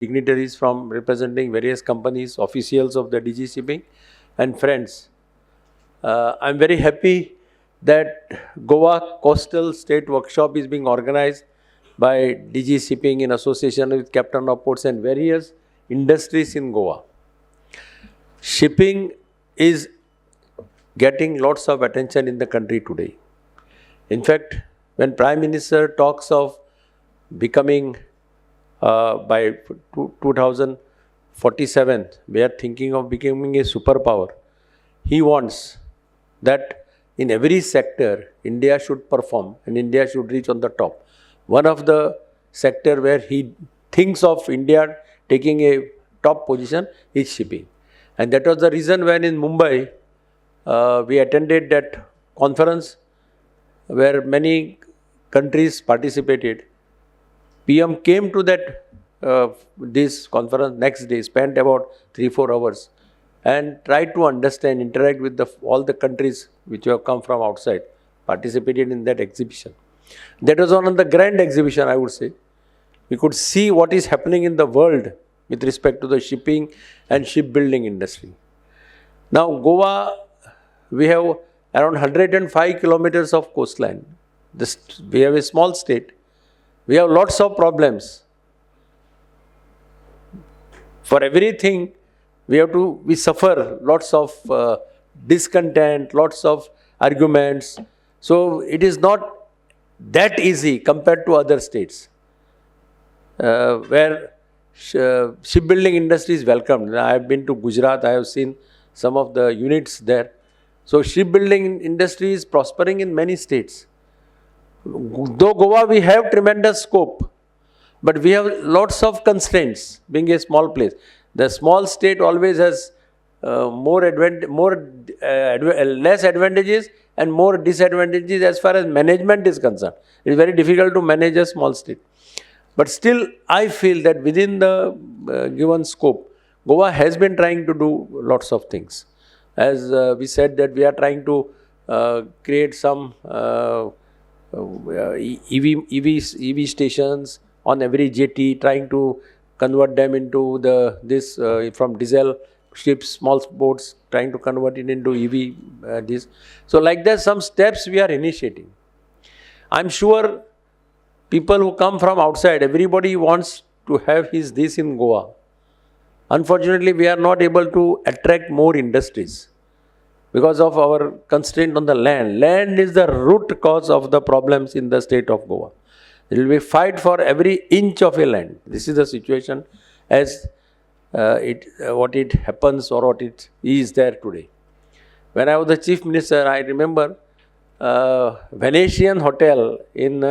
dignitaries from representing various companies, officials of the DG Shipping, and friends. I'm very happy that Goa Coastal State Workshop is being organized by DG Shipping in association with Captain of Ports and various industries in Goa. Shipping is getting lots of attention in the country today. In fact, when Prime Minister talks of becoming by 2047, we are thinking of becoming a superpower. He wants that in every sector, India should perform and India should reach on the top. One of the sector where he thinks of India taking a top position is shipping. And that was the reason when in Mumbai, we attended that conference where many countries participated. PM came to that this conference next day, spent about 3-4 hours and tried to understand, interact with all the countries which have come from outside, participated in that exhibition. That was one of the grand exhibition, I would say. We could see what is happening in the world with respect to the shipping and shipbuilding industry. Now, Goa, we have around 105 kilometers of coastline. We have a small state. We have lots of problems. For everything, we suffer lots of discontent, lots of arguments. So it is not that easy compared to other states where shipbuilding industry is welcomed. I have been to Gujarat, I have seen some of the units there. So shipbuilding industry is prospering in many states. Though Goa, we have tremendous scope, but we have lots of constraints, being a small place. The small state always has less advantages and more disadvantages as far as management is concerned. It is very difficult to manage a small state. But still, I feel that within the given scope, Goa has been trying to do lots of things. As we said that we are trying to create some EV stations on every jetty, trying to convert them into from diesel ships, small boats, trying to convert it into EV. So like that, some steps we are initiating. I'm sure people who come from outside, everybody wants to have this in Goa. Unfortunately, we are not able to attract more industries because of our constraint on the land. Land is the root cause of the problems in the state of Goa. There will be fight for every inch of a land. This is the situation as what it happens or what it is there today. When I was the Chief Minister, I remember Venetian Hotel in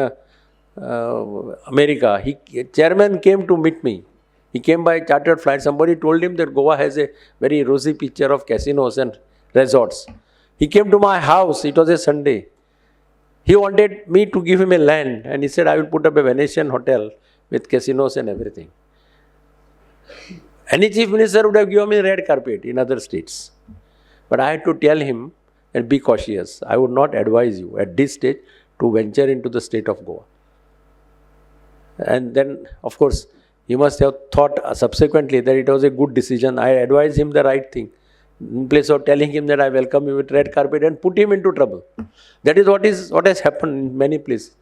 America. Chairman came to meet me. He came by chartered flight. Somebody told him that Goa has a very rosy picture of casinos and resorts. He came to my house. It was a Sunday. He wanted me to give him a land and he said, I will put up a Venetian hotel with casinos and everything. Any chief minister would have given me red carpet in other states. But I had to tell him and be cautious. I would not advise you at this stage to venture into the state of Goa. And then, of course, he must have thought subsequently that it was a good decision. I advised him the right thing. In place of telling him that I welcome you with red carpet and put him into trouble. That is what has happened in many places.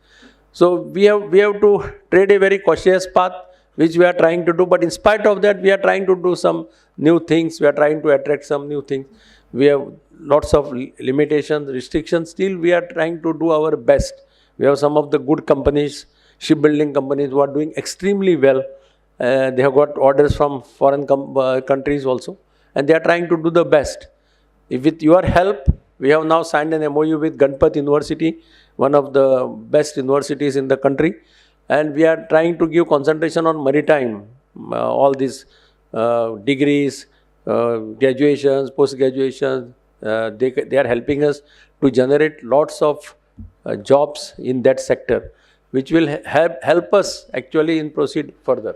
So we have to tread a very cautious path, which we are trying to do. But in spite of that, we are trying to do some new things. We are trying to attract some new things. We have lots of limitations, restrictions. Still, we are trying to do our best. We have some of the good companies, shipbuilding companies who are doing extremely well. They have got orders from foreign countries also. And they are trying to do the best. With your help, we have now signed an MOU with Ganpat University, one of the best universities in the country. And we are trying to give concentration on maritime, all these degrees, graduations, post-graduations. They are helping us to generate lots of jobs in that sector, which will help us actually in proceed further.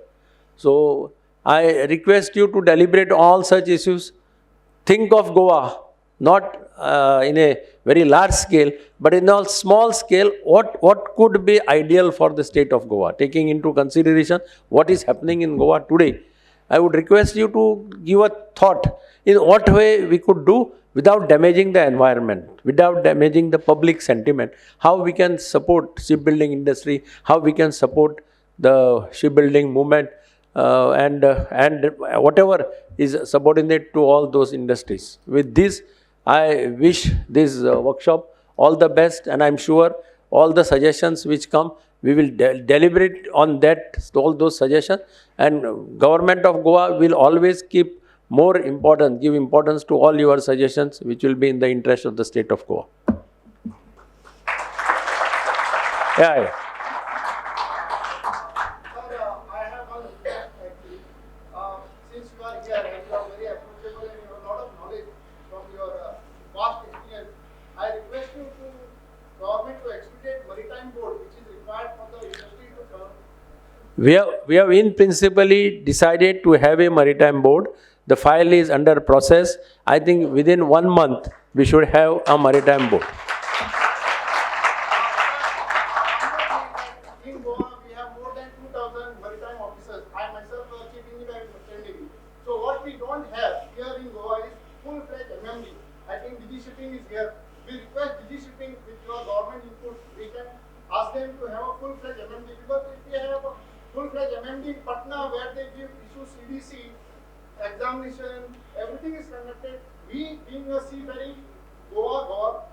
So I request you to deliberate all such issues. Think of Goa not in a very large scale, but in a small scale, what could be ideal for the state of Goa, taking into consideration what is happening in Goa today. I would request you to give a thought in what way we could do without damaging the environment, without damaging the public sentiment, how we can support shipbuilding industry, how we can support the shipbuilding movement, and whatever is subordinate to all those industries. With this, I wish this workshop all the best, and I'm sure all the suggestions which come, we will deliberate on that, all those suggestions, and government of Goa will always keep more importance, give importance to all your suggestions, which will be in the interest of the state of Goa. Yeah. I have one request actually. Since you are here and you are very approachable and you have a lot of knowledge from your past experience, I request you to government to expedite Maritime Board, which is required for the industry to come. We have in principally decided to have a maritime board. The file is under process. I think within 1 month we should have a maritime board. In Goa, we have more than 2,000 maritime officers. I myself was chief engineer in Navy. So what we don't have here in Goa is full-fledged MMD. I think DG Shipping is here. We request DG Shipping with your government input, we can ask them to have a full-fledged MMD, because if we have a full-fledged MMD in Patna where they issue CDC, examination, everything is conducted. We, being a seafaring Goa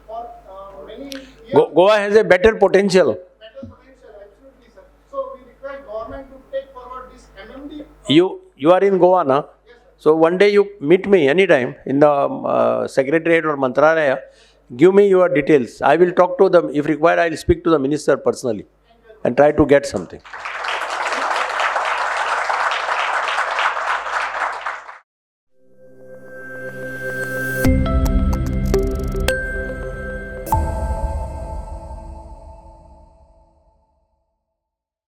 for many years. Goa has a better potential. Better potential, absolutely, sir. So we require government to take forward this MMD. You are in Goa, na? Yes, sir. So one day you meet me anytime in the Secretariat or Mantralaya. Give me your details. I will talk to them. If required, I will speak to the minister personally and try to get something.